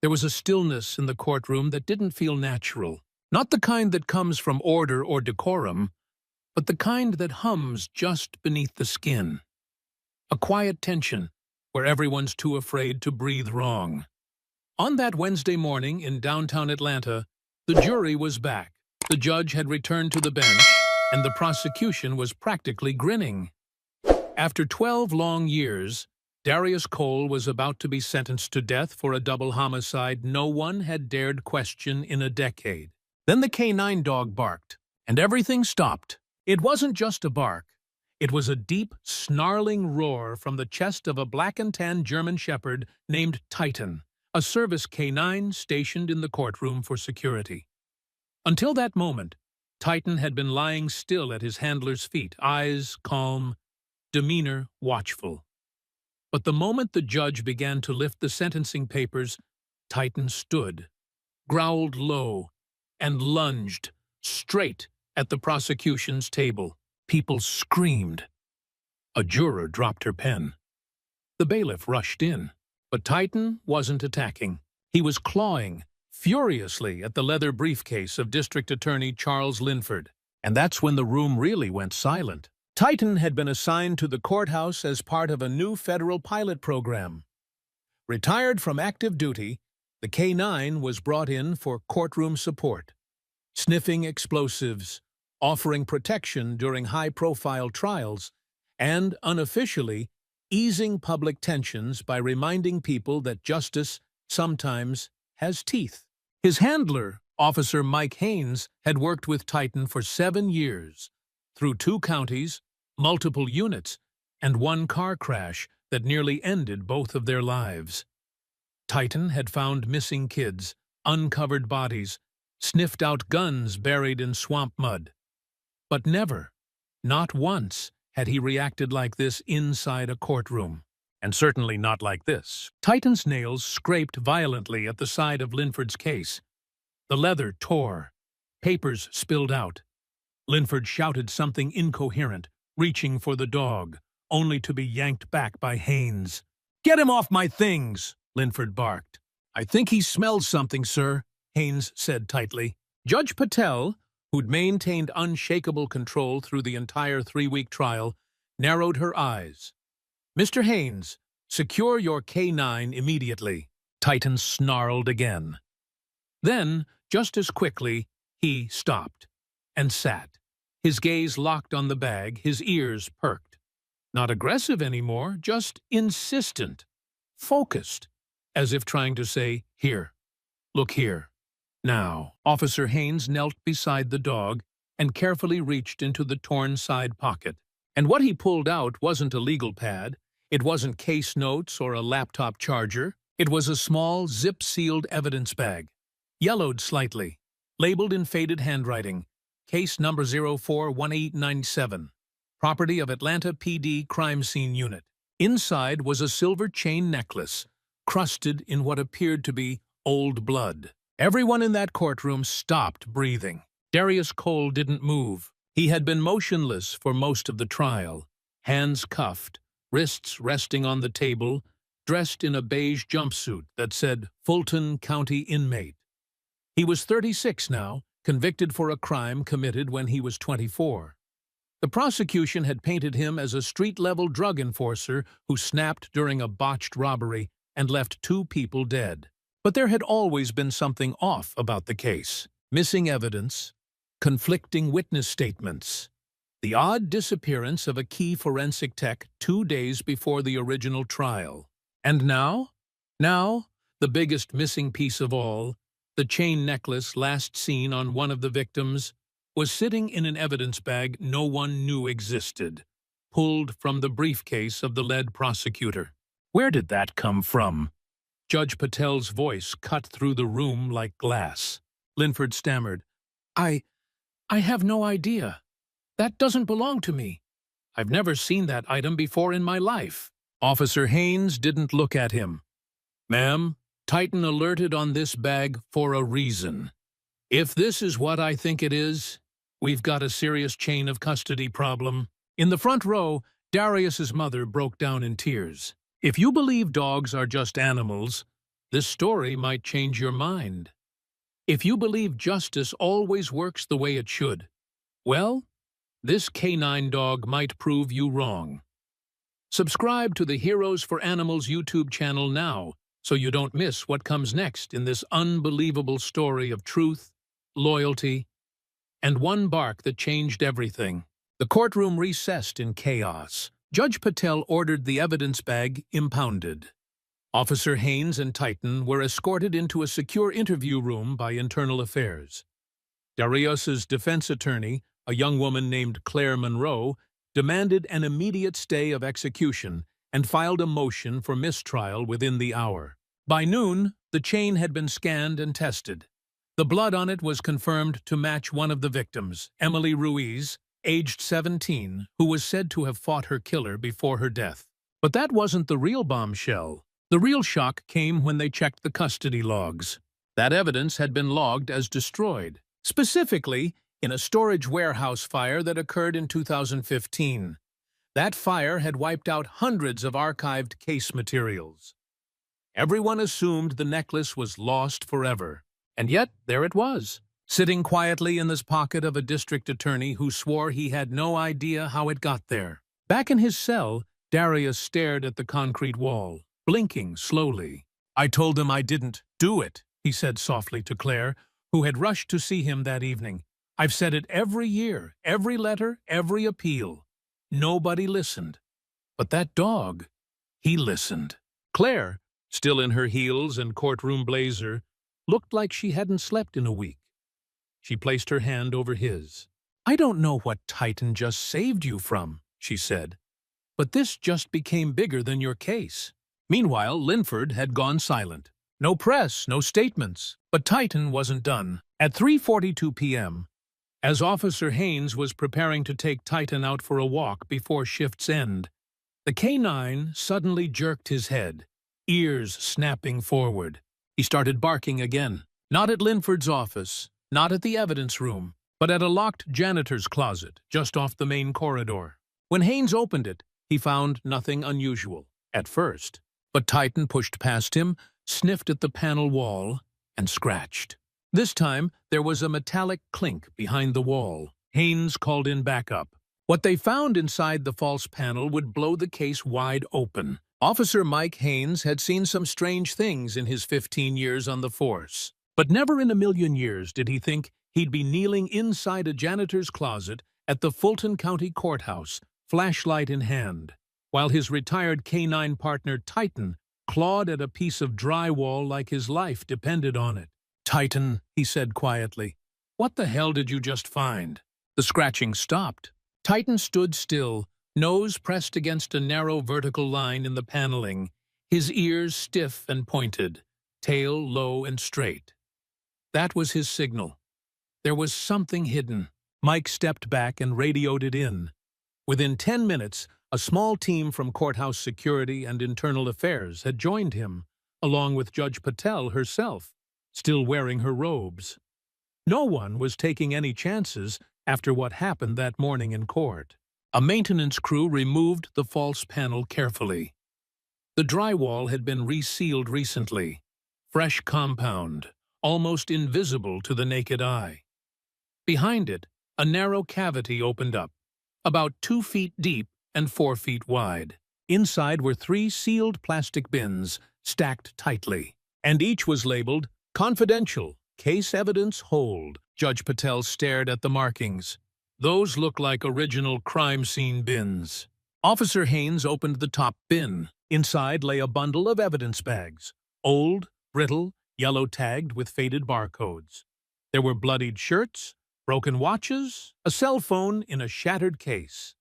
There was a stillness in the courtroom that didn't feel natural. Not the kind that comes from order or decorum, but the kind that hums just beneath the skin. A quiet tension where everyone's too afraid to breathe wrong. On that Wednesday morning in downtown Atlanta, the jury was back. The judge had returned to the bench, and the prosecution was practically grinning. After 12 long years, Darius Cole was about to be sentenced to death for a double homicide no one had dared question in a decade. Then the canine dog barked, and everything stopped. It wasn't just a bark. It was a deep, snarling roar from the chest of a black and tan German shepherd named Titan, a service canine stationed in the courtroom for security. Until that moment, Titan had been lying still at his handler's feet, eyes calm, demeanor watchful. But the moment the judge began to lift the sentencing papers, Titan stood, growled low, and lunged straight at the prosecution's table. People screamed. A juror dropped her pen. The bailiff rushed in, but Titan wasn't attacking. He was clawing furiously at the leather briefcase of District Attorney Charles Linford. And that's when the room really went silent. Titan had been assigned to the courthouse as part of a new federal pilot program. Retired from active duty, the K-9 was brought in for courtroom support, sniffing explosives, offering protection during high-profile trials, and, unofficially, easing public tensions by reminding people that justice sometimes has teeth. His handler, Officer Mike Haynes, had worked with Titan for 7 years, through 2 counties, multiple units, and 1 car crash that nearly ended both of their lives. Titan had found missing kids, uncovered bodies, sniffed out guns buried in swamp mud. But never, not once, had he reacted like this inside a courtroom. And certainly not like this. Titan's nails scraped violently at the side of Linford's case. The leather tore. Papers spilled out. Linford shouted something incoherent, reaching for the dog, only to be yanked back by Haynes. "Get him off my things!" Linford barked. "I think he smells something, sir," Haynes said tightly. Judge Patel, who'd maintained unshakable control through the entire 3-week trial, narrowed her eyes. "Mr. Haynes, secure your K-9 immediately." Titan snarled again. Then, just as quickly, he stopped and sat, his gaze locked on the bag, his ears perked. Not aggressive anymore, just insistent, focused, as if trying to say, "Here, look here." Now, Officer Haynes knelt beside the dog and carefully reached into the torn side pocket. And what he pulled out wasn't a legal pad, it wasn't case notes or a laptop charger, it was a small, zip-sealed evidence bag, yellowed slightly, labeled in faded handwriting, case number 041897, property of Atlanta PD Crime Scene Unit. Inside was a silver chain necklace, crusted in what appeared to be old blood. Everyone in that courtroom stopped breathing. Darius Cole didn't move. He had been motionless for most of the trial, hands cuffed, wrists resting on the table, dressed in a beige jumpsuit that said Fulton County Inmate. He was 36 now, convicted for a crime committed when he was 24. The prosecution had painted him as a street-level drug enforcer who snapped during a botched robbery and left 2 people dead. But there had always been something off about the case. Missing evidence, conflicting witness statements, the odd disappearance of a key forensic tech 2 days before the original trial. And now, the biggest missing piece of all, the chain necklace last seen on one of the victims, was sitting in an evidence bag no one knew existed, pulled from the briefcase of the lead prosecutor. Where did that come from? Judge Patel's voice cut through the room like glass. Linford stammered, I have no idea. That doesn't belong to me. I've never seen that item before in my life." Officer Haynes didn't look at him. "Ma'am, Titan alerted on this bag for a reason. If this is what I think it is, we've got a serious chain of custody problem." In the front row, Darius's mother broke down in tears. "If you believe dogs are just animals, This story might change your mind. If you believe justice always works the way it should, well, this canine dog might prove you wrong. Subscribe to the Heroes for Animals YouTube channel now so you don't miss what comes next in this unbelievable story of truth, loyalty, and one bark that changed everything. The courtroom recessed in chaos. Judge Patel ordered the evidence bag impounded. Officer Haynes and Titan were escorted into a secure interview room by Internal Affairs. Darius's defense attorney, a young woman named Claire Monroe, demanded an immediate stay of execution and filed a motion for mistrial within the hour. By noon, the chain had been scanned and tested. The blood on it was confirmed to match one of the victims, Emily Ruiz, aged 17, who was said to have fought her killer before her death. But that wasn't the real bombshell. The real shock came when they checked the custody logs. That evidence had been logged as destroyed, specifically in a storage warehouse fire that occurred in 2015. That fire had wiped out hundreds of archived case materials. Everyone assumed the necklace was lost forever. And yet, there it was, sitting quietly in this pocket of a district attorney who swore he had no idea how it got there. Back in his cell, Darius stared at the concrete wall, blinking slowly. "I told them I didn't do it," he said softly to Claire, who had rushed to see him that evening. "I've said it every year, every letter, every appeal. Nobody listened. But that dog, he listened." Claire, still in her heels and courtroom blazer, looked like she hadn't slept in a week. She placed her hand over his. "I don't know what Titan just saved you from," she said, "but this just became bigger than your case." Meanwhile, Linford had gone silent. No press, no statements. But Titan wasn't done. At 3:42 p.m., as Officer Haynes was preparing to take Titan out for a walk before shift's end, the canine suddenly jerked his head, ears snapping forward. He started barking again, not at Linford's office, not at the evidence room, but at a locked janitor's closet just off the main corridor. When Haynes opened it, he found nothing unusual, at first. But Titan pushed past him, sniffed at the panel wall, and scratched. This time, there was a metallic clink behind the wall. Haynes called in backup. What they found inside the false panel would blow the case wide open. Officer Mike Haynes had seen some strange things in his 15 years on the force. But never in a million years did he think he'd be kneeling inside a janitor's closet at the Fulton County Courthouse, flashlight in hand, while his retired canine partner Titan clawed at a piece of drywall like his life depended on it. "Titan," he said quietly, "what the hell did you just find?" The scratching stopped. Titan stood still, nose pressed against a narrow vertical line in the paneling, his ears stiff and pointed, tail low and straight. That was his signal. There was something hidden. Mike stepped back and radioed it in. Within 10 minutes, a small team from courthouse security and internal affairs had joined him, along with Judge Patel herself, still wearing her robes. No one was taking any chances after what happened that morning in court. A maintenance crew removed the false panel carefully. The drywall had been resealed recently. Fresh compound, almost invisible to the naked eye. Behind it, a narrow cavity opened up, about 2 feet deep and 4 feet wide. Inside were 3 sealed plastic bins, stacked tightly, and each was labeled "Confidential, Case Evidence Hold." Judge Patel stared at the markings. Those look like original crime scene bins. Officer Haynes opened the top bin. Inside lay a bundle of evidence bags, old, brittle, yellow-tagged with faded barcodes. There were bloodied shirts, broken watches, a cell phone in a shattered case.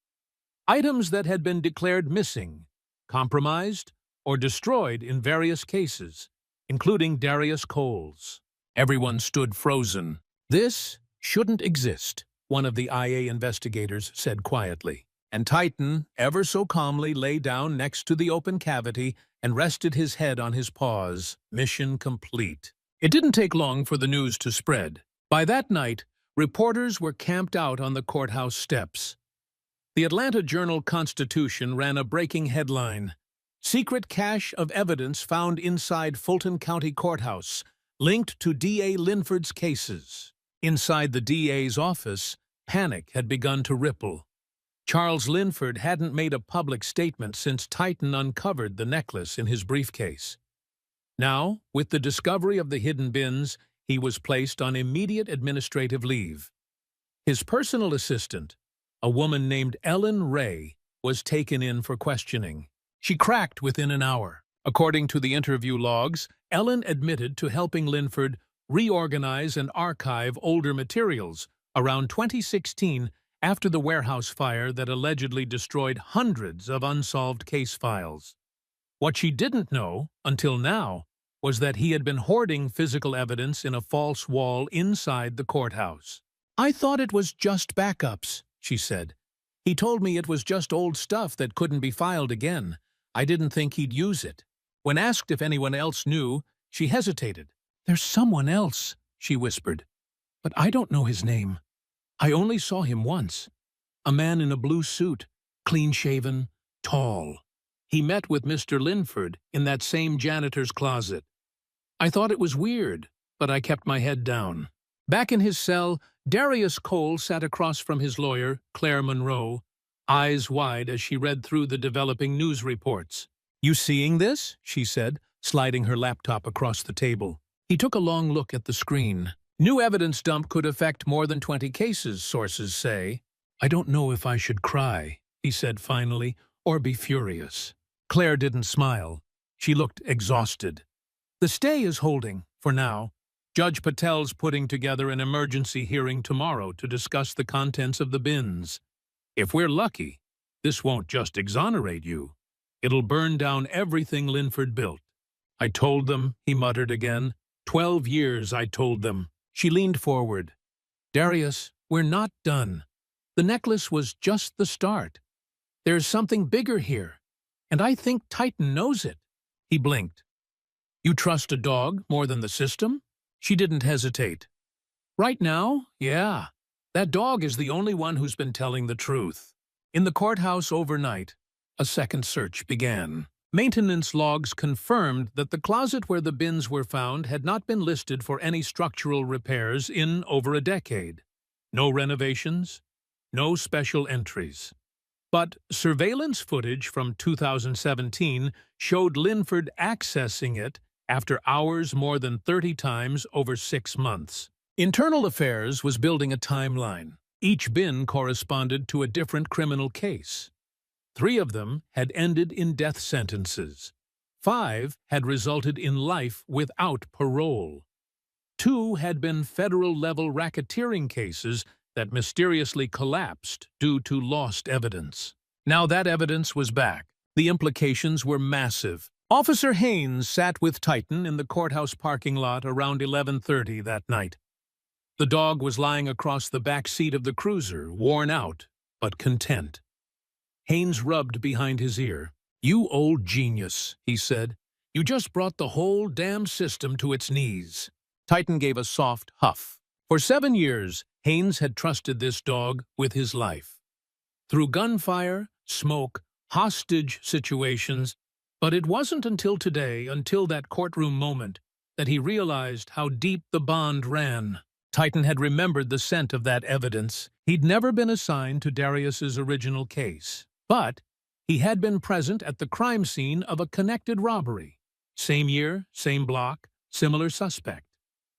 Items that had been declared missing, compromised, or destroyed in various cases, including Darius Cole's. Everyone stood frozen. "This shouldn't exist," one of the IA investigators said quietly. And Titan, ever so calmly, lay down next to the open cavity and rested his head on his paws. Mission complete. It didn't take long for the news to spread. By that night, reporters were camped out on the courthouse steps. The Atlanta Journal-Constitution ran a breaking headline: Secret cache of evidence found inside Fulton County Courthouse, linked to D.A. Linford's cases. Inside the DA's office, panic had begun to ripple. Charles Linford hadn't made a public statement since Titan uncovered the necklace in his briefcase. Now, with the discovery of the hidden bins, he was placed on immediate administrative leave. His personal assistant, a woman named Ellen Ray, was taken in for questioning. She cracked within an hour. According to the interview logs, Ellen admitted to helping Linford reorganize and archive older materials around 2016 after the warehouse fire that allegedly destroyed hundreds of unsolved case files. What she didn't know, until now, was that he had been hoarding physical evidence in a false wall inside the courthouse. "I thought it was just backups," she said. "He told me it was just old stuff that couldn't be filed again. I didn't think he'd use it." When asked if anyone else knew, she hesitated. "There's someone else," she whispered. "But I don't know his name. I only saw him once. A man in a blue suit, clean-shaven, tall. He met with Mr. Linford in that same janitor's closet. I thought it was weird, but I kept my head down." Back in his cell, Darius Cole sat across from his lawyer, Claire Monroe, eyes wide as she read through the developing news reports. "You seeing this?" she said, sliding her laptop across the table. He took a long look at the screen. "New evidence dump could affect more than 20 cases, sources say." "I don't know if I should cry," he said finally, "or be furious." Claire didn't smile. She looked exhausted. "The stay is holding, for now. Judge Patel's putting together an emergency hearing tomorrow to discuss the contents of the bins. If we're lucky, this won't just exonerate you. It'll burn down everything Linford built." "I told them," he muttered again. 12 years I told them." She leaned forward. "Darius, we're not done. The necklace was just the start. There's something bigger here, and I think Titan knows it." He blinked. "You trust a dog more than the system?" She didn't hesitate. "Right now, yeah. That dog is the only one who's been telling the truth." In the courthouse overnight, a second search began. Maintenance logs confirmed that the closet where the bins were found had not been listed for any structural repairs in over a decade. No renovations, no special entries. But surveillance footage from 2017 showed Linford accessing it after hours more than 30 times over 6 months. Internal Affairs was building a timeline. Each bin corresponded to a different criminal case. 3 of them had ended in death sentences. 5 had resulted in life without parole. 2 had been federal-level racketeering cases that mysteriously collapsed due to lost evidence. Now that evidence was back. The implications were massive. Officer Haynes sat with Titan in the courthouse parking lot around 11:30 that night. The dog was lying across the back seat of the cruiser, worn out, but content. Haynes rubbed behind his ear. "You old genius," he said. "You just brought the whole damn system to its knees." Titan gave a soft huff. For 7 years, Haynes had trusted this dog with his life. Through gunfire, smoke, hostage situations, but it wasn't until today, until that courtroom moment, that he realized how deep the bond ran. Titan had remembered the scent of that evidence. He'd never been assigned to Darius's original case, but he had been present at the crime scene of a connected robbery. Same year, same block, similar suspect.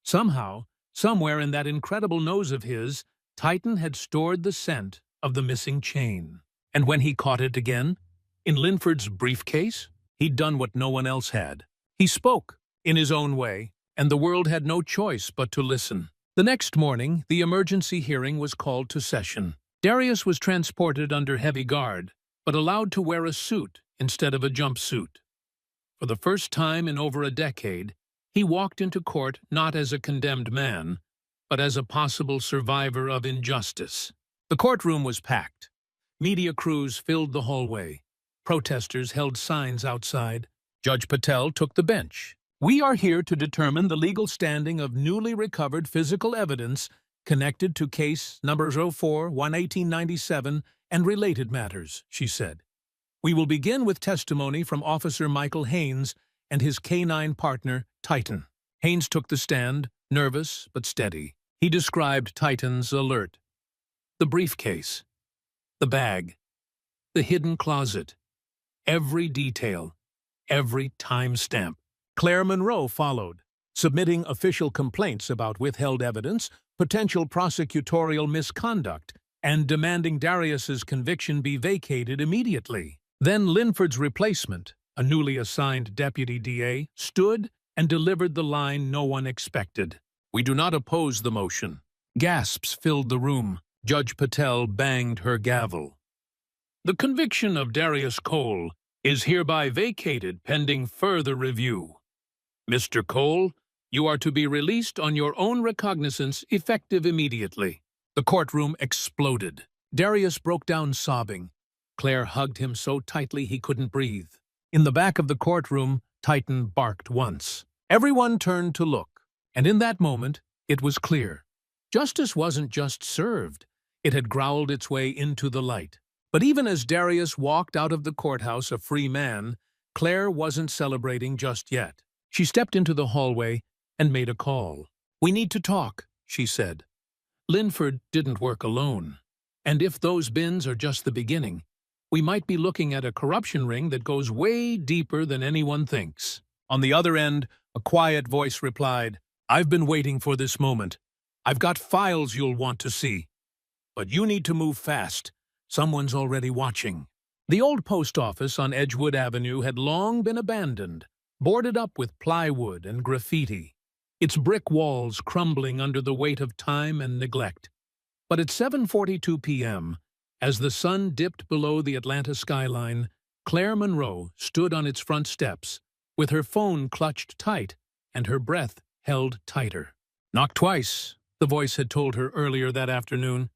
Somehow, somewhere in that incredible nose of his, Titan had stored the scent of the missing chain. And when he caught it again, in Linford's briefcase, he'd done what no one else had. He spoke, in his own way, and the world had no choice but to listen. The next morning, the emergency hearing was called to session. Darius was transported under heavy guard, but allowed to wear a suit instead of a jumpsuit. For the first time in over a decade, he walked into court not as a condemned man, but as a possible survivor of injustice. The courtroom was packed. Media crews filled the hallway. Protesters held signs outside. Judge Patel took the bench. "We are here to determine the legal standing of newly recovered physical evidence connected to case number 04-11897 and related matters," she said. We will begin with testimony from Officer Michael Haynes and his K-9 partner, Titan. Haynes took the stand, nervous but steady. He described Titan's alert. The briefcase, the bag, the hidden closet, every detail, every timestamp. Claire Monroe followed, submitting official complaints about withheld evidence, potential prosecutorial misconduct, and demanding Darius's conviction be vacated immediately. Then Linford's replacement, a newly assigned deputy DA, stood and delivered the line no one expected. "We do not oppose the motion." Gasps filled the room. Judge Patel banged her gavel. "The conviction of Darius Cole is hereby vacated pending further review. Mr. Cole, you are to be released on your own recognizance effective immediately." The courtroom exploded. Darius broke down sobbing. Claire hugged him so tightly he couldn't breathe. In the back of the courtroom, Titan barked once. Everyone turned to look, and in that moment, it was clear. Justice wasn't just served. It had growled its way into the light. But even as Darius walked out of the courthouse a free man, Claire wasn't celebrating just yet. She stepped into the hallway and made a call. "We need to talk," she said. "Linford didn't work alone. And if those bins are just the beginning, we might be looking at a corruption ring that goes way deeper than anyone thinks." On the other end, a quiet voice replied, "I've been waiting for this moment. I've got files you'll want to see. But you need to move fast. Someone's already watching." The old post office on Edgewood Avenue had long been abandoned, boarded up with plywood and graffiti, its brick walls crumbling under the weight of time and neglect. But at 7:42 p.m., as the sun dipped below the Atlanta skyline, Claire Monroe stood on its front steps, with her phone clutched tight and her breath held tighter. "Knock twice," the voice had told her earlier that afternoon.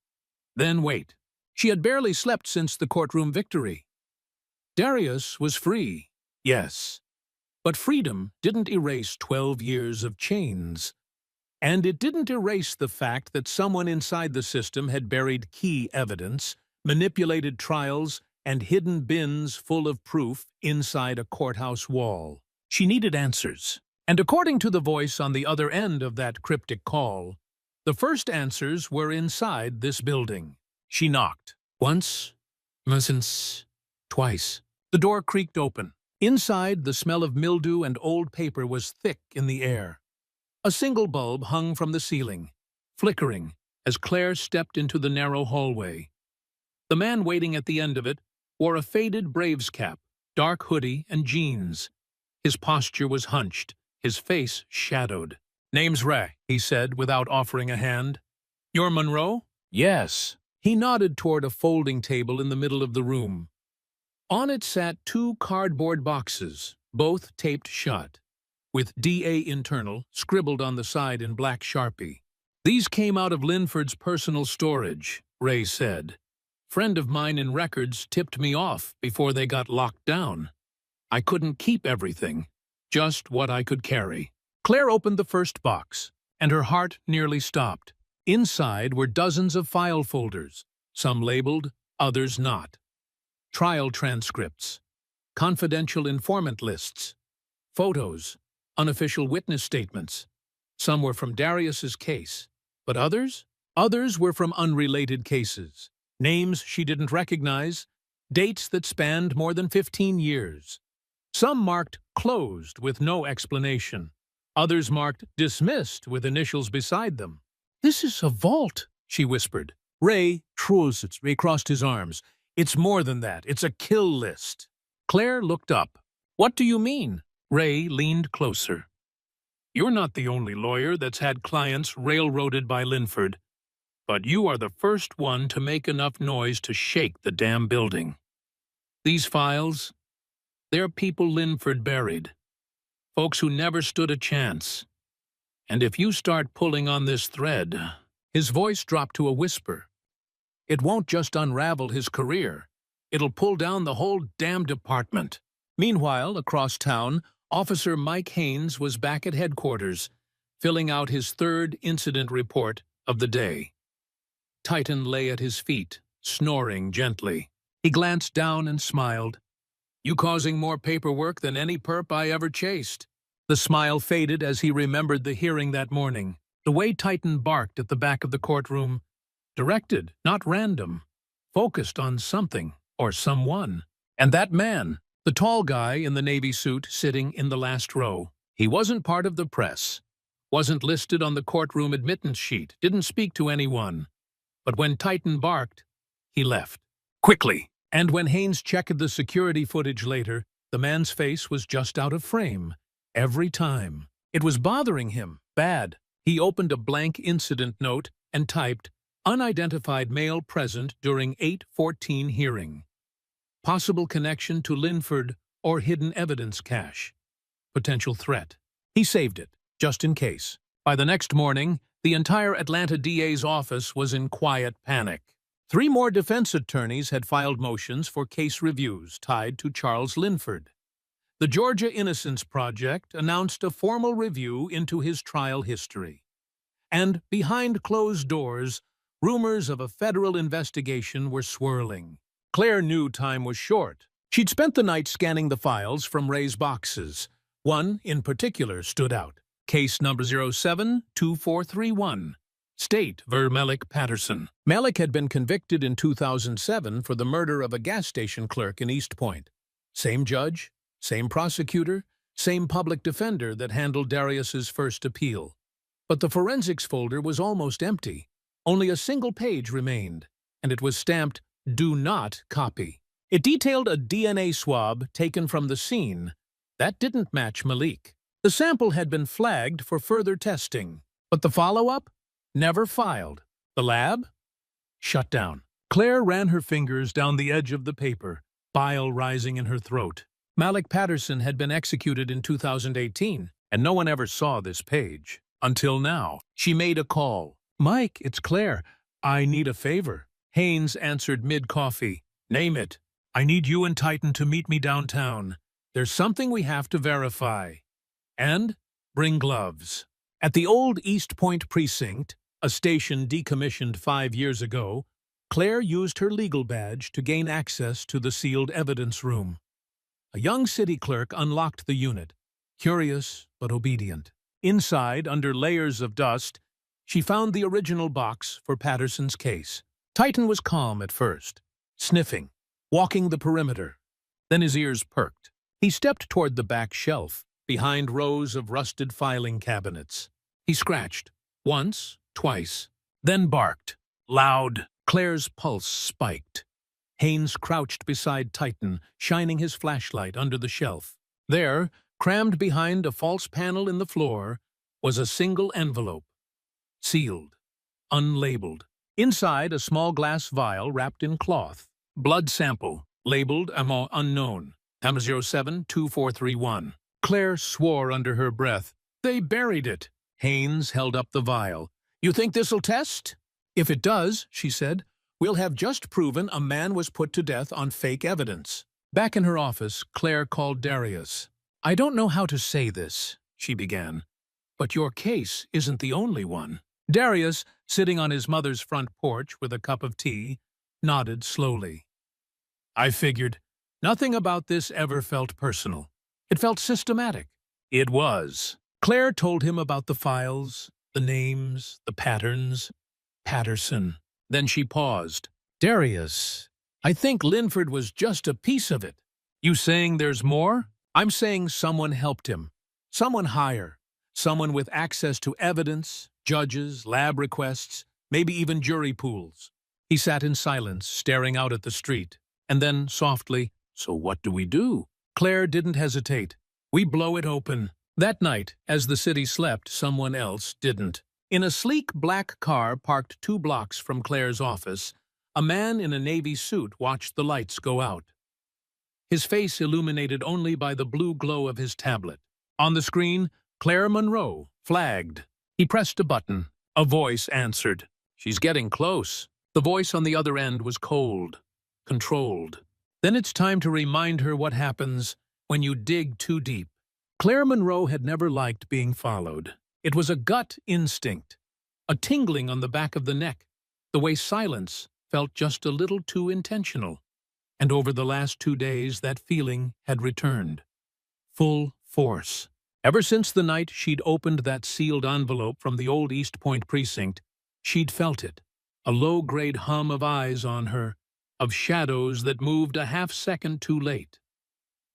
Then wait. She had barely slept since the courtroom victory. Darius was free, yes. But freedom didn't erase 12 years of chains. And it didn't erase the fact that someone inside the system had buried key evidence, manipulated trials, and hidden bins full of proof inside a courthouse wall. She needed answers. And according to the voice on the other end of that cryptic call, the first answers were inside this building. She knocked. Once, twice. The door creaked open. Inside, the smell of mildew and old paper was thick in the air. A single bulb hung from the ceiling, flickering as Claire stepped into the narrow hallway. The man waiting at the end of it wore a faded Braves cap, dark hoodie, and jeans. His posture was hunched, his face shadowed. "Name's Ray," he said without offering a hand. "You're Monroe?" "Yes." He nodded toward a folding table in the middle of the room. On it sat 2 cardboard boxes, both taped shut, with DA Internal scribbled on the side in black Sharpie. "These came out of Linford's personal storage," Ray said. "Friend of mine in records tipped me off before they got locked down. I couldn't keep everything, just what I could carry." Claire opened the first box, and her heart nearly stopped. Inside were dozens of file folders, some labeled, others not. Trial transcripts, confidential informant lists, photos, unofficial witness statements. Some were from Darius's case, but others were from unrelated cases. Names she didn't recognize, dates that spanned more than 15 years. Some marked closed with no explanation. Others marked dismissed with initials beside them. "This is a vault," she whispered. Ray crossed his arms. "It's more than that. It's a kill list." Claire looked up. "What do you mean?" Ray leaned closer. "You're not the only lawyer that's had clients railroaded by Linford, but you are the first one to make enough noise to shake the damn building. These files, they're people Linford buried, folks who never stood a chance. And if you start pulling on this thread," his voice dropped to a whisper, "it won't just unravel his career. It'll pull down the whole damn department." Meanwhile, across town, Officer Mike Haynes was back at headquarters, filling out his 3rd incident report of the day. Titan lay at his feet, snoring gently. He glanced down and smiled. You causing more paperwork than any perp I ever chased." The smile faded as he remembered the hearing that morning. The way Titan barked at the back of the courtroom. Directed, not random. Focused on something, or someone. And that man, the tall guy in the navy suit sitting in the last row. He wasn't part of the press. Wasn't listed on the courtroom admittance sheet. Didn't speak to anyone. But when Titan barked, he left. Quickly. And when Haynes checked the security footage later, the man's face was just out of frame. Every time. It was bothering him. Bad. He opened a blank incident note and typed, "Unidentified male present during 8/14 hearing. Possible connection to Linford or hidden evidence cache. Potential threat." He saved it, just in case. By the next morning, the entire Atlanta DA's office was in quiet panic. 3 more defense attorneys had filed motions for case reviews tied to Charles Linford. The Georgia Innocence Project announced a formal review into his trial history. And behind closed doors, rumors of a federal investigation were swirling. Claire knew time was short. She'd spent the night scanning the files from Ray's boxes. One, in particular, stood out. Case number 072431. State ver Malik Patterson. Malik had been convicted in 2007 for the murder of a gas station clerk in East Point. Same judge, same prosecutor, same public defender that handled Darius's first appeal. But the forensics folder was almost empty. Only a single page remained, and it was stamped, "Do not copy." It detailed a DNA swab taken from the scene. That didn't match Malik. The sample had been flagged for further testing. But the follow-up? Never filed. The lab? Shut down. Claire ran her fingers down the edge of the paper, bile rising in her throat. Malik Patterson had been executed in 2018, and no one ever saw this page. Until now. She made a call. "Mike, it's Claire. I need a favor." Haynes answered mid-coffee. "Name it. I need you and Titan to meet me downtown. There's something we have to verify. And bring gloves." At the old East Point precinct, a station decommissioned 5 years ago, Claire used her legal badge to gain access to the sealed evidence room. A young city clerk unlocked the unit, curious but obedient. Inside, under layers of dust, she found the original box for Patterson's case. Titan was calm at first, sniffing, walking the perimeter. Then his ears perked. He stepped toward the back shelf, behind rows of rusted filing cabinets. He scratched, once, twice, then barked. Loud. Claire's pulse spiked. Haynes crouched beside Titan, shining his flashlight under the shelf. There, crammed behind a false panel in the floor, was a single envelope. Sealed. Unlabeled. Inside, a small glass vial wrapped in cloth. Blood sample. Labeled ammo unknown. Number 072431. Claire swore under her breath. "They buried it." Haynes held up the vial. "You think this'll test?" "If it does," she said, "we'll have just proven a man was put to death on fake evidence." Back in her office, Claire called Darius. "I don't know how to say this," she began, "but your case isn't the only one." Darius, sitting on his mother's front porch with a cup of tea, nodded slowly. "I figured. Nothing about this ever felt personal. It felt systematic." It was. Claire told him about the files, the names, the patterns. Patterson. Then she paused. "Darius, I think Linford was just a piece of it." "You saying there's more?" "I'm saying someone helped him. Someone higher. Someone with access to evidence, judges, lab requests, maybe even jury pools." He sat in silence, staring out at the street. And then, softly, "So what do we do?" Claire didn't hesitate. "We blow it open." That night, as the city slept, someone else didn't. In a sleek black car parked 2 blocks from Claire's office, a man in a navy suit watched the lights go out. His face illuminated only by the blue glow of his tablet. On the screen, Claire Monroe, flagged. He pressed a button. A voice answered. "She's getting close." The voice on the other end was cold, controlled. "Then it's time to remind her what happens when you dig too deep." Claire Monroe had never liked being followed. It was a gut instinct, a tingling on the back of the neck, the way silence felt just a little too intentional. And over the last 2 days, that feeling had returned. Full force. Ever since the night she'd opened that sealed envelope from the old East Point precinct, she'd felt it. A low-grade hum of eyes on her, of shadows that moved a half-second too late.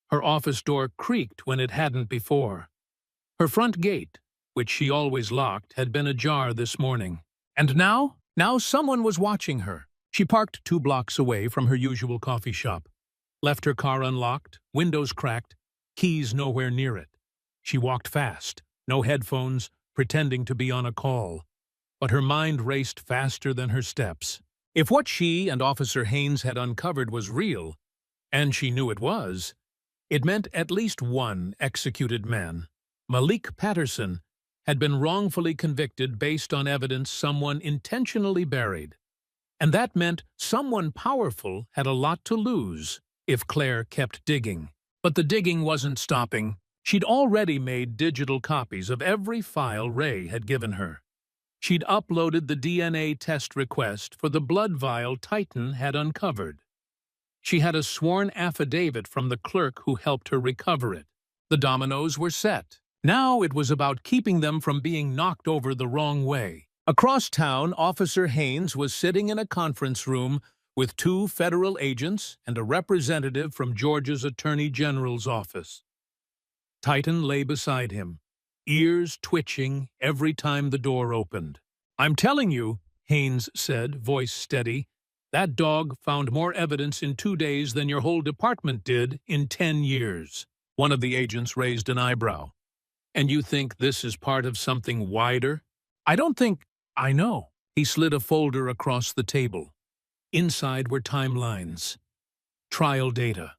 Her office door creaked when it hadn't before. Her front gate, which she always locked, had been ajar this morning. And now someone was watching her. She parked 2 blocks away from her usual coffee shop, left her car unlocked, windows cracked, keys nowhere near it. She walked fast, no headphones, pretending to be on a call. But her mind raced faster than her steps. If what she and Officer Haynes had uncovered was real, and she knew it was, it meant at least one executed man, Malik Patterson, had been wrongfully convicted based on evidence someone intentionally buried. And that meant someone powerful had a lot to lose if Claire kept digging. But the digging wasn't stopping. She'd already made digital copies of every file Ray had given her. She'd uploaded the DNA test request for the blood vial Titan had uncovered. She had a sworn affidavit from the clerk who helped her recover it. The dominoes were set. Now it was about keeping them from being knocked over the wrong way. Across town, Officer Haynes was sitting in a conference room with 2 federal agents and a representative from Georgia's Attorney General's office. Titan lay beside him, ears twitching every time the door opened. "I'm telling you," Haynes said, voice steady, "that dog found more evidence in 2 days than your whole department did in 10 years. One of the agents raised an eyebrow. "And you think this is part of something wider?" "I don't think I know." He slid a folder across the table. Inside were timelines, trial data,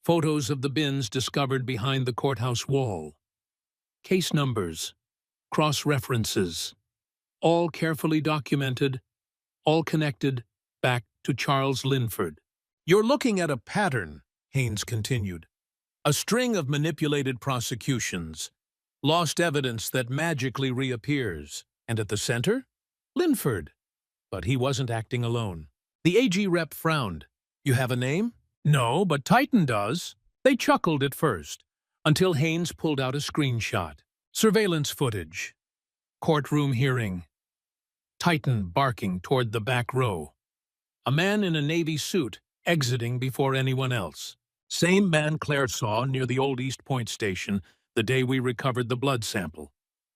photos of the bins discovered behind the courthouse wall, case numbers, cross-references, all carefully documented, all connected back to Charles Linford. "You're looking at a pattern," Haynes continued. "A string of manipulated prosecutions, lost evidence that magically reappears. And at the center? Linford." But he wasn't acting alone. The AG rep frowned. "You have a name?" "No, but Titan does." They chuckled at first, until Haynes pulled out a screenshot. Surveillance footage. Courtroom hearing. Titan barking toward the back row. A man in a navy suit exiting before anyone else. Same man Claire saw near the old East Point station the day we recovered the blood sample.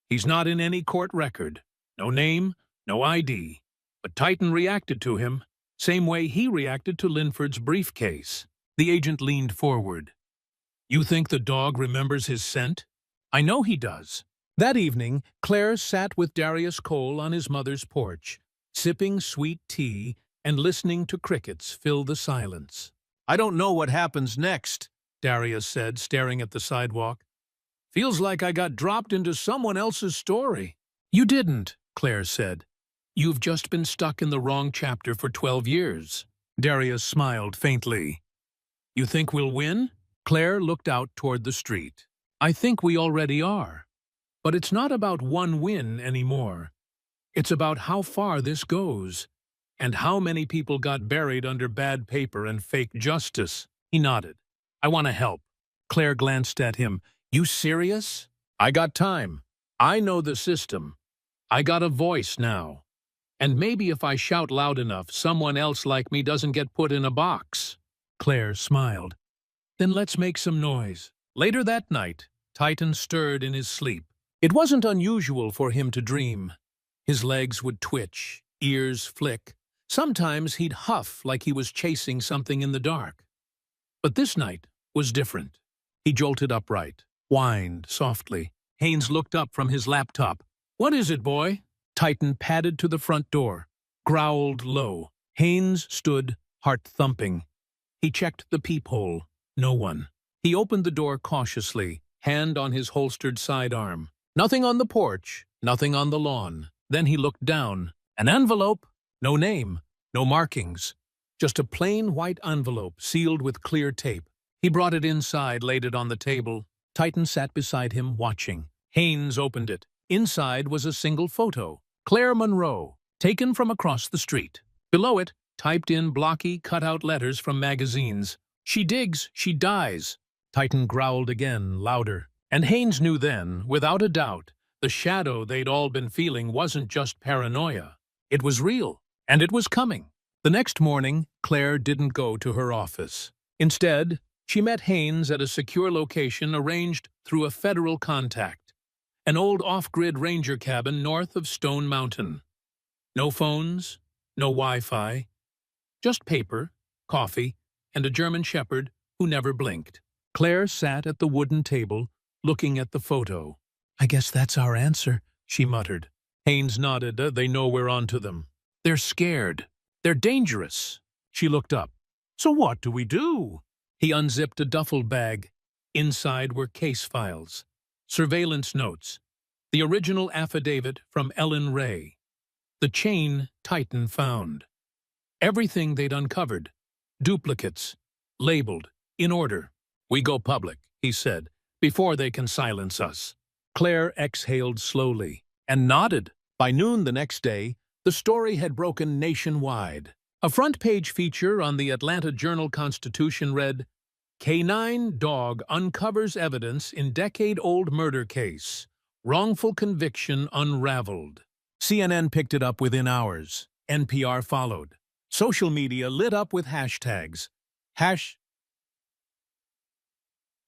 He's not in any court record. No name, no ID. But Titan reacted to him, same way he reacted to Linford's briefcase. The agent leaned forward. "You think the dog remembers his scent?" "I know he does." That evening, Claire sat with Darius Cole on his mother's porch, sipping sweet tea and listening to crickets fill the silence. "I don't know what happens next," Darius said, staring at the sidewalk. "Feels like I got dropped into someone else's story." "You didn't," Claire said. "You've just been stuck in the wrong chapter for 12 years. Darius smiled faintly. "You think we'll win?" Claire looked out toward the street. "I think we already are. But it's not about one win anymore. It's about how far this goes, and how many people got buried under bad paper and fake justice." He nodded. "I want to help." Claire glanced at him. "You serious?" "I got time. I know the system. I got a voice now. And maybe if I shout loud enough, someone else like me doesn't get put in a box." Claire smiled. "Then let's make some noise." Later that night, Titan stirred in his sleep. It wasn't unusual for him to dream. His legs would twitch, ears flick. Sometimes he'd huff like he was chasing something in the dark. But this night was different. He jolted upright, whined softly. Haynes looked up from his laptop. "What is it, boy?" Titan padded to the front door, growled low. Haynes stood, heart thumping. He checked the peephole. No one. He opened the door cautiously, hand on his holstered sidearm. Nothing on the porch, nothing on the lawn. Then he looked down. An envelope. No name, no markings. Just a plain white envelope sealed with clear tape. He brought it inside, laid it on the table. Titan sat beside him, watching. Haynes opened it. Inside was a single photo. Claire Monroe, taken from across the street. Below it, typed in blocky, cut-out letters from magazines. "She digs, she dies." Titan growled again, louder. And Haynes knew then, without a doubt, the shadow they'd all been feeling wasn't just paranoia. It was real, and it was coming. The next morning, Claire didn't go to her office. Instead, she met Haynes at a secure location arranged through a federal contact, an old off-grid ranger cabin north of Stone Mountain. No phones, no Wi-Fi, just paper, coffee, and a German shepherd who never blinked. Claire sat at the wooden table, looking at the photo. "I guess that's our answer," she muttered. Haynes nodded. "They know we're onto them. They're scared. They're dangerous." She looked up. "So what do we do?" He unzipped a duffel bag. Inside were case files, surveillance notes, the original affidavit from Ellen Ray, the chain Titan found. Everything they'd uncovered, duplicates, labeled, in order. "We go public," he said, "before they can silence us." Claire exhaled slowly and nodded. By noon the next day, the story had broken nationwide. A front-page feature on the Atlanta Journal-Constitution read, "Canine dog uncovers evidence in decade-old murder case. Wrongful conviction unraveled." CNN picked it up within hours. NPR followed. Social media lit up with hashtags.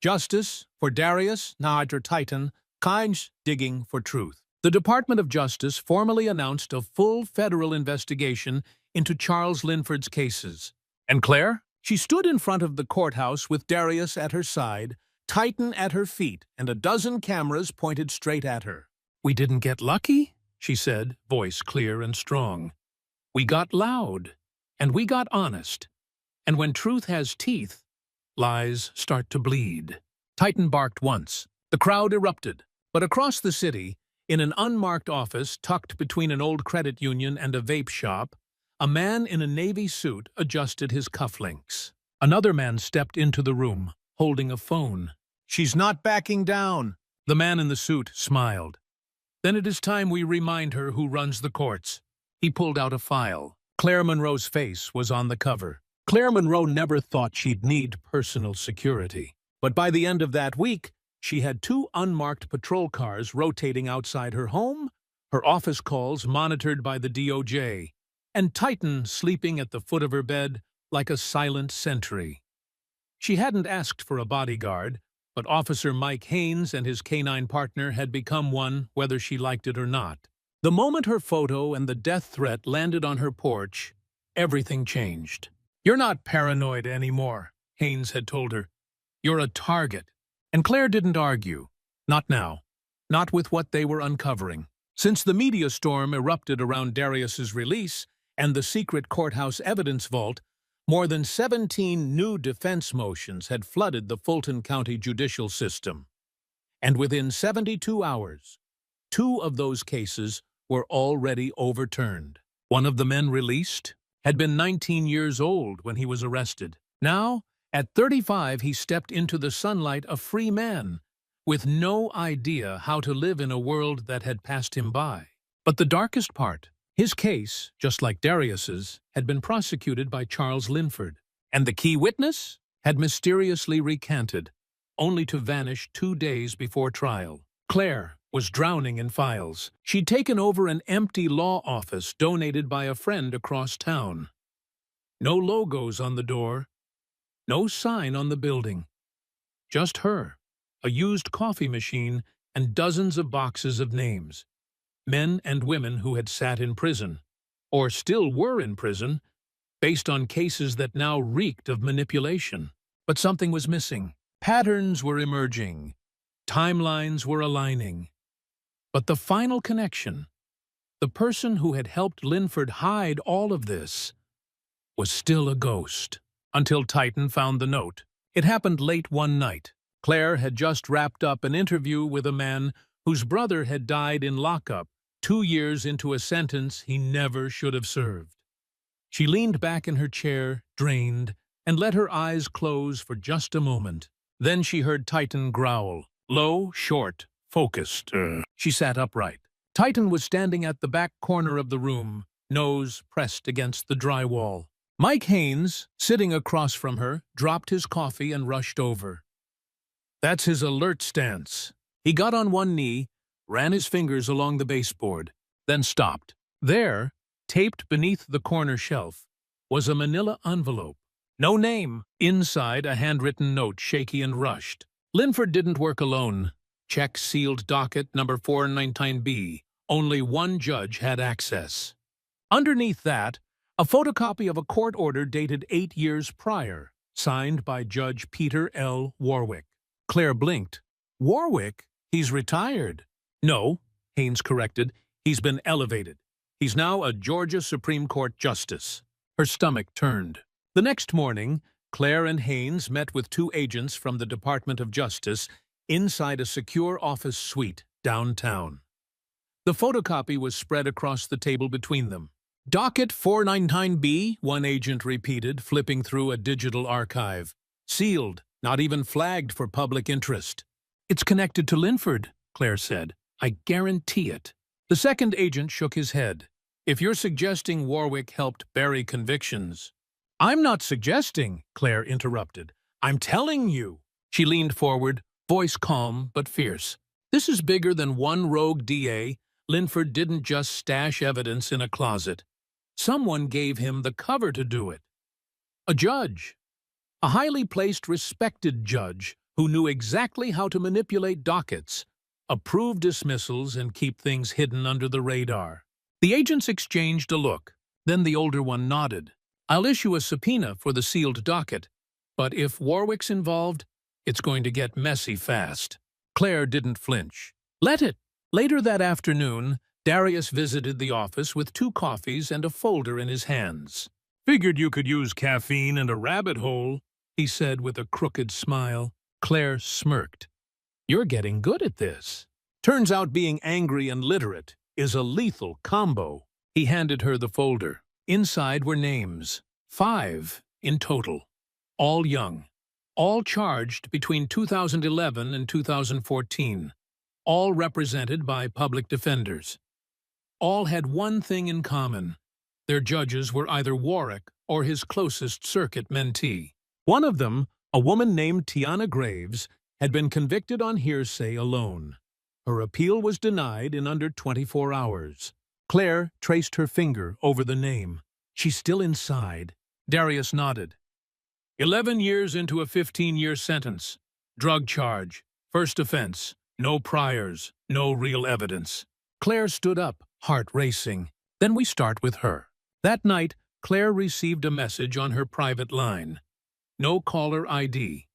Justice for Darius Nader Titan, Kynes digging for truth. The Department of Justice formally announced a full federal investigation into Charles Linford's cases. And Claire? She stood in front of the courthouse with Darius at her side, Titan at her feet, and a dozen cameras pointed straight at her. "We didn't get lucky," she said, voice clear and strong. "We got loud, and we got honest. And when truth has teeth, lies start to bleed." Titan barked once. The crowd erupted. But across the city, in an unmarked office tucked between an old credit union and a vape shop, a man in a navy suit adjusted his cufflinks. Another man stepped into the room, holding a phone. "She's not backing down." The man in the suit smiled. "Then it is time we remind her who runs the courts." He pulled out a file. Claire Monroe's face was on the cover. Claire Monroe never thought she'd need personal security. But by the end of that week, she had 2 unmarked patrol cars rotating outside her home, her office calls monitored by the DOJ, and Titan sleeping at the foot of her bed like a silent sentry. She hadn't asked for a bodyguard, but Officer Mike Haynes and his canine partner had become one whether she liked it or not. The moment her photo and the death threat landed on her porch, everything changed. "You're not paranoid anymore," Haynes had told her. "You're a target." And Claire didn't argue. Not now. Not with what they were uncovering. Since the media storm erupted around Darius's release and the secret courthouse evidence vault, more than 17 new defense motions had flooded the Fulton County judicial system. And within 72 hours, 2 of those cases were already overturned. One of the men released had been 19 years old when he was arrested. Now, at 35, he stepped into the sunlight a free man, with no idea how to live in a world that had passed him by. But the darkest part, his case, just like Darius's, had been prosecuted by Charles Linford, and the key witness had mysteriously recanted, only to vanish 2 days before trial. Claire was drowning in files. She'd taken over an empty law office donated by a friend across town. No logos on the door. No sign on the building. Just her, a used coffee machine, and dozens of boxes of names. Men and women who had sat in prison, or still were in prison, based on cases that now reeked of manipulation. But something was missing. Patterns were emerging. Timelines were aligning. But the final connection, the person who had helped Linford hide all of this, was still a ghost. Until Titan found the note. It happened late one night. Claire had just wrapped up an interview with a man whose brother had died in lockup 2 years into a sentence he never should have served. She leaned back in her chair, drained, and let her eyes close for just a moment. Then she heard Titan growl. Low, short, focused. She sat upright. Titan was standing at the back corner of the room, nose pressed against the drywall. Mike Haynes, sitting across from her, dropped his coffee and rushed over. That's his alert stance. He got on one knee, ran his fingers along the baseboard, then stopped. There, taped beneath the corner shelf, was a manila envelope. No name. Inside, a handwritten note, shaky and rushed. Linford didn't work alone. Check sealed docket number 499B. Only one judge had access. Underneath that, a photocopy of a court order dated 8 years prior, signed by Judge Peter L. Warwick. Claire blinked. Warwick? He's retired. No, Haynes corrected. He's been elevated. He's now a Georgia Supreme Court justice. Her stomach turned. The next morning, Claire and Haynes met with 2 agents from the Department of Justice inside a secure office suite downtown. The photocopy was spread across the table between them. Docket 499B, one agent repeated, flipping through a digital archive. Sealed, not even flagged for public interest. It's connected to Linford, Claire said. I guarantee it. The second agent shook his head. If you're suggesting Warwick helped bury convictions... I'm not suggesting, Claire interrupted. I'm telling you. She leaned forward, voice calm but fierce. This is bigger than one rogue DA. Linford didn't just stash evidence in a closet. Someone gave him the cover to do it. A judge. A highly placed, respected judge who knew exactly how to manipulate dockets, approve dismissals, and keep things hidden under the radar. The agents exchanged a look. Then the older one nodded. I'll issue a subpoena for the sealed docket, but if Warwick's involved, it's going to get messy fast. Claire didn't flinch. Let it. Later that afternoon, Darius visited the office with 2 coffees and a folder in his hands. Figured you could use caffeine and a rabbit hole, he said with a crooked smile. Claire smirked. You're getting good at this. Turns out being angry and literate is a lethal combo. He handed her the folder. Inside were names, 5 in total, all young, all charged between 2011 and 2014, all represented by public defenders. All had one thing in common. Their judges were either Warwick or his closest circuit mentee. One of them, a woman named Tiana Graves, had been convicted on hearsay alone. Her appeal was denied in under 24 hours. Claire traced her finger over the name. She's still inside. Darius nodded. 11 years into a 15-year sentence. Drug charge. First offense. No priors. No real evidence. Claire stood up, heart racing. Then we start with her. That night, Claire received a message on her private line. No caller ID.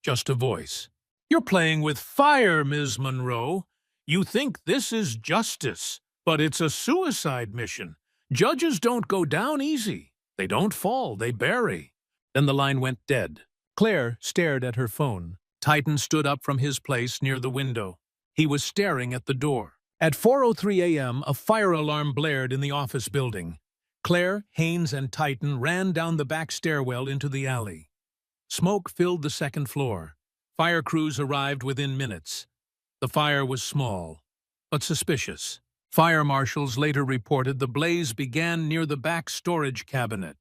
Just a voice. You're playing with fire, Ms. Monroe. You think this is justice. But it's a suicide mission. Judges don't go down easy. They don't fall, they bury. Then the line went dead. Claire stared at her phone. Titan stood up from his place near the window. He was staring at the door. At 4:03 a.m., a fire alarm blared in the office building. Claire, Haynes, and Titan ran down the back stairwell into the alley. Smoke filled the second floor. Fire crews arrived within minutes. The fire was small, but suspicious. Fire marshals later reported the blaze began near the back storage cabinet,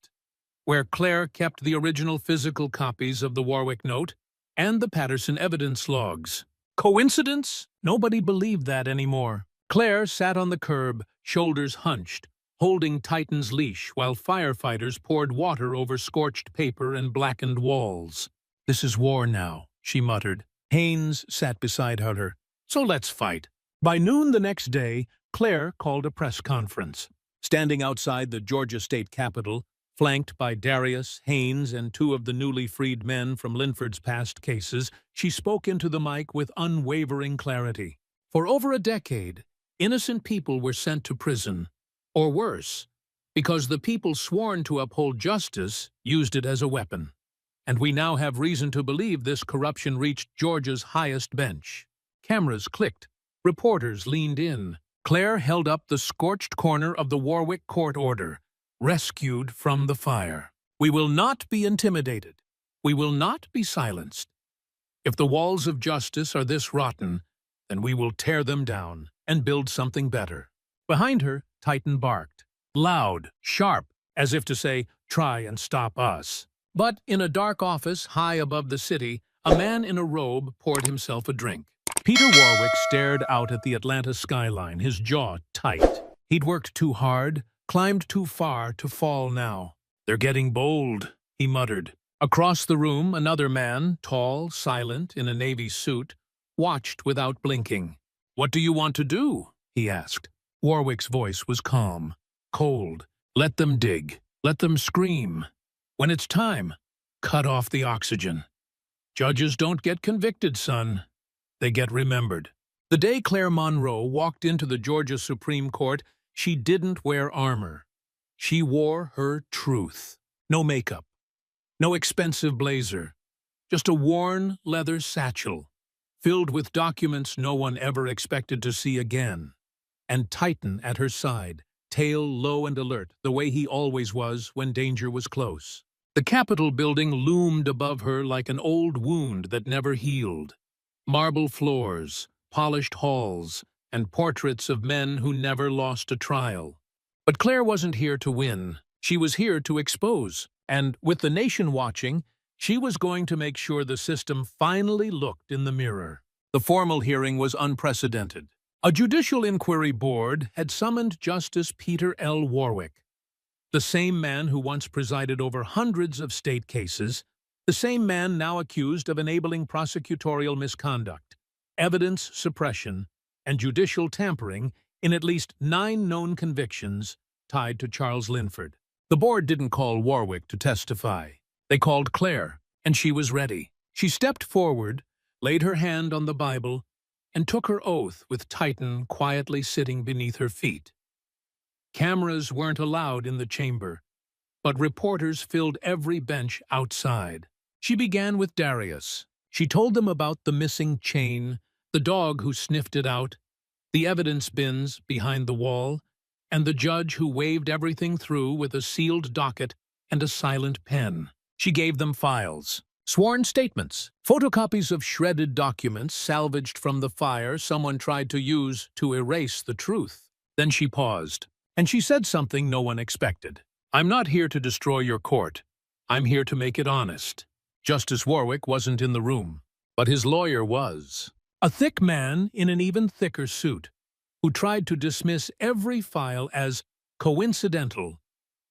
where Claire kept the original physical copies of the Warwick note and the Patterson evidence logs. Coincidence? Nobody believed that anymore. Claire sat on the curb, shoulders hunched, holding Titan's leash while firefighters poured water over scorched paper and blackened walls. This is war now, she muttered. Haynes sat beside her. So let's fight. By noon the next day, Claire called a press conference. Standing outside the Georgia state capitol, flanked by Darius, Haynes, and 2 of the newly freed men from Linford's past cases, she spoke into the mic with unwavering clarity. For over a decade, innocent people were sent to prison, or worse, because the people sworn to uphold justice used it as a weapon. And we now have reason to believe this corruption reached Georgia's highest bench. Cameras clicked. Reporters leaned in. Claire held up the scorched corner of the Warwick court order, rescued from the fire. We will not be intimidated. We will not be silenced. If the walls of justice are this rotten, then we will tear them down and build something better. Behind her, Titan barked. Loud, sharp, as if to say, "Try and stop us." But in a dark office high above the city, a man in a robe poured himself a drink. Peter Warwick stared out at the Atlanta skyline, his jaw tight. He'd worked too hard, climbed too far to fall now. "They're getting bold," he muttered. Across the room, another man, tall, silent, in a navy suit, watched without blinking. "What do you want to do?" he asked. Warwick's voice was calm, cold. "Let them dig. Let them scream. When it's time, cut off the oxygen. Judges don't get convicted, son. They get remembered." The day Claire Monroe walked into the Georgia Supreme Court, she didn't wear armor. She wore her truth. No makeup. No expensive blazer. Just a worn leather satchel, filled with documents no one ever expected to see again. And Titan at her side, tail low and alert, the way he always was when danger was close. The Capitol building loomed above her like an old wound that never healed. Marble floors, polished halls, and portraits of men who never lost a trial. But Claire wasn't here to win. She was here to expose. And with the nation watching, she was going to make sure the system finally looked in the mirror. The formal hearing was unprecedented. A Judicial Inquiry Board had summoned Justice Peter L. Warwick, the same man who once presided over hundreds of state cases, the same man now accused of enabling prosecutorial misconduct, evidence suppression, and judicial tampering in at least 9 known convictions tied to Charles Linford. The board didn't call Warwick to testify. They called Claire, and she was ready. She stepped forward, laid her hand on the Bible, and took her oath with Titan quietly sitting beneath her feet. Cameras weren't allowed in the chamber, but reporters filled every bench outside. She began with Darius. She told them about the missing chain, the dog who sniffed it out, the evidence bins behind the wall, and the judge who waved everything through with a sealed docket and a silent pen. She gave them files, sworn statements, photocopies of shredded documents salvaged from the fire someone tried to use to erase the truth. Then she paused, and she said something no one expected. "I'm not here to destroy your court. I'm here to make it honest." Justice Warwick wasn't in the room, but his lawyer was. A thick man in an even thicker suit, who tried to dismiss every file as coincidental,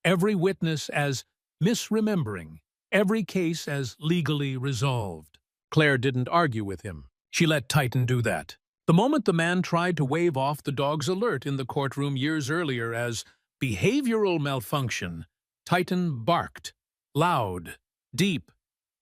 every witness as misremembering, every case as legally resolved. Claire didn't argue with him. She let Titan do that. The moment the man tried to wave off the dog's alert in the courtroom years earlier as behavioral malfunction, Titan barked, loud, deep,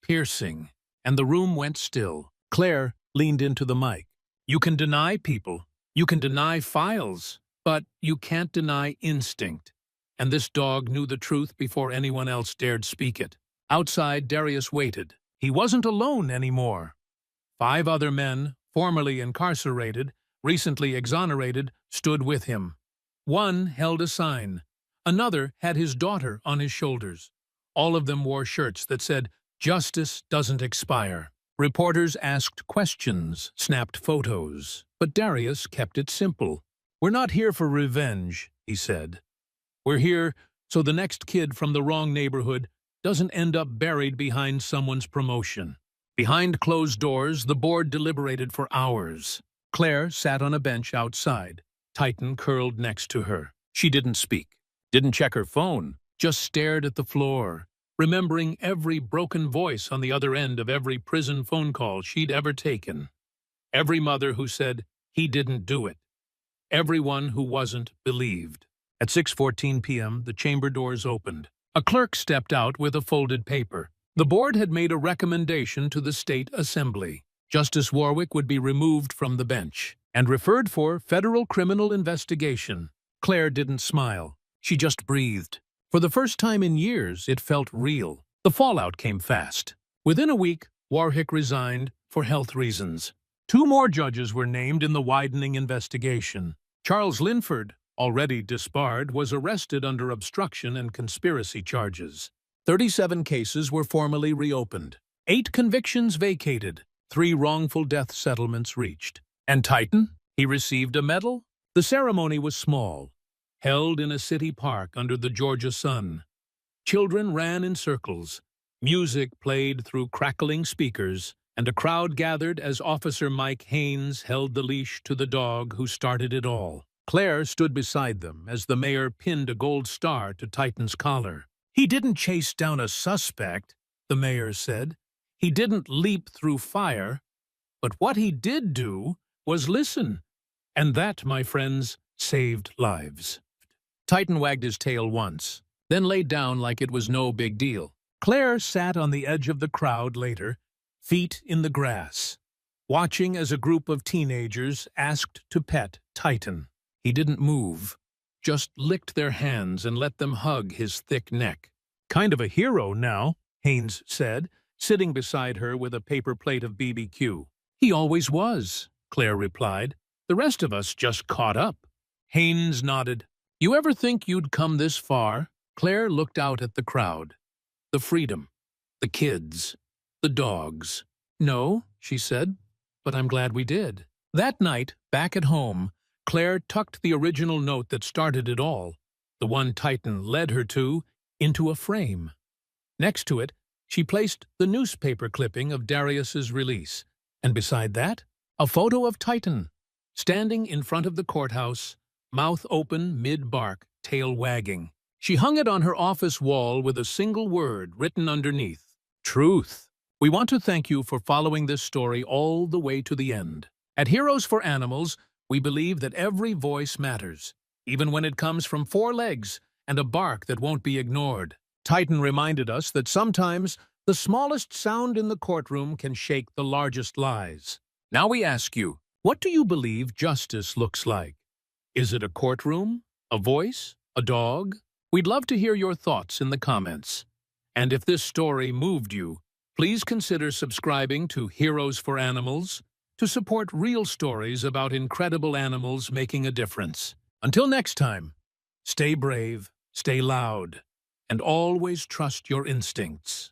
piercing, and the room went still. Claire leaned into the mic. "You can deny people. You can deny files, but you can't deny instinct. And this dog knew the truth before anyone else dared speak it." Outside, Darius waited. He wasn't alone anymore. 5 other men, formerly incarcerated, recently exonerated, stood with him. One held a sign. Another had his daughter on his shoulders. All of them wore shirts that said, "Justice doesn't expire." Reporters asked questions, snapped photos, but Darius kept it simple. "We're not here for revenge," he said. "We're here so the next kid from the wrong neighborhood doesn't end up buried behind someone's promotion." Behind closed doors, the board deliberated for hours. Claire sat on a bench outside, Titan curled next to her. She didn't speak, didn't check her phone, just stared at the floor, remembering every broken voice on the other end of every prison phone call she'd ever taken. Every mother who said, "He didn't do it." Everyone who wasn't believed. At 6:14 p.m., the chamber doors opened. A clerk stepped out with a folded paper. The board had made a recommendation to the state assembly. Justice Warwick would be removed from the bench and referred for federal criminal investigation. Claire didn't smile. She just breathed. For the first time in years, it felt real. The fallout came fast. Within a week, Warwick resigned for health reasons. 2 more judges were named in the widening investigation. Charles Linford, already disbarred, was arrested under obstruction and conspiracy charges. 37 cases were formally reopened. 8 convictions vacated. 3 wrongful death settlements reached. And Titan? He received a medal? The ceremony was small, held in a city park under the Georgia sun. Children ran in circles. Music played through crackling speakers, and a crowd gathered as Officer Mike Haynes held the leash to the dog who started it all. Claire stood beside them as the mayor pinned a gold star to Titan's collar. "He didn't chase down a suspect," the mayor said. "He didn't leap through fire. But what he did do was listen. And that, my friends, saved lives." Titan wagged his tail once, then laid down like it was no big deal. Claire sat on the edge of the crowd later, feet in the grass, watching as a group of teenagers asked to pet Titan. He didn't move, just licked their hands and let them hug his thick neck. "Kind of a hero now," Haynes said, sitting beside her with a paper plate of BBQ. "He always was," Claire replied. "The rest of us just caught up." Haynes nodded. "You ever think you'd come this far?" Claire looked out at the crowd. The freedom, the kids, the dogs. "No," she said, "but I'm glad we did." That night, back at home, Claire tucked the original note that started it all, the one Titan led her to, into a frame. Next to it, she placed the newspaper clipping of Darius's release, and beside that, a photo of Titan, standing in front of the courthouse, mouth open, mid-bark, tail wagging. She hung it on her office wall with a single word written underneath: truth. We want to thank you for following this story all the way to the end. At Heroes for Animals, we believe that every voice matters, even when it comes from 4 legs and a bark that won't be ignored. Titan reminded us that sometimes the smallest sound in the courtroom can shake the largest lies. Now we ask you, what do you believe justice looks like? Is it a courtroom? A voice? A dog? We'd love to hear your thoughts in the comments. And if this story moved you, please consider subscribing to Heroes for Animals to support real stories about incredible animals making a difference. Until next time, stay brave, stay loud, and always trust your instincts.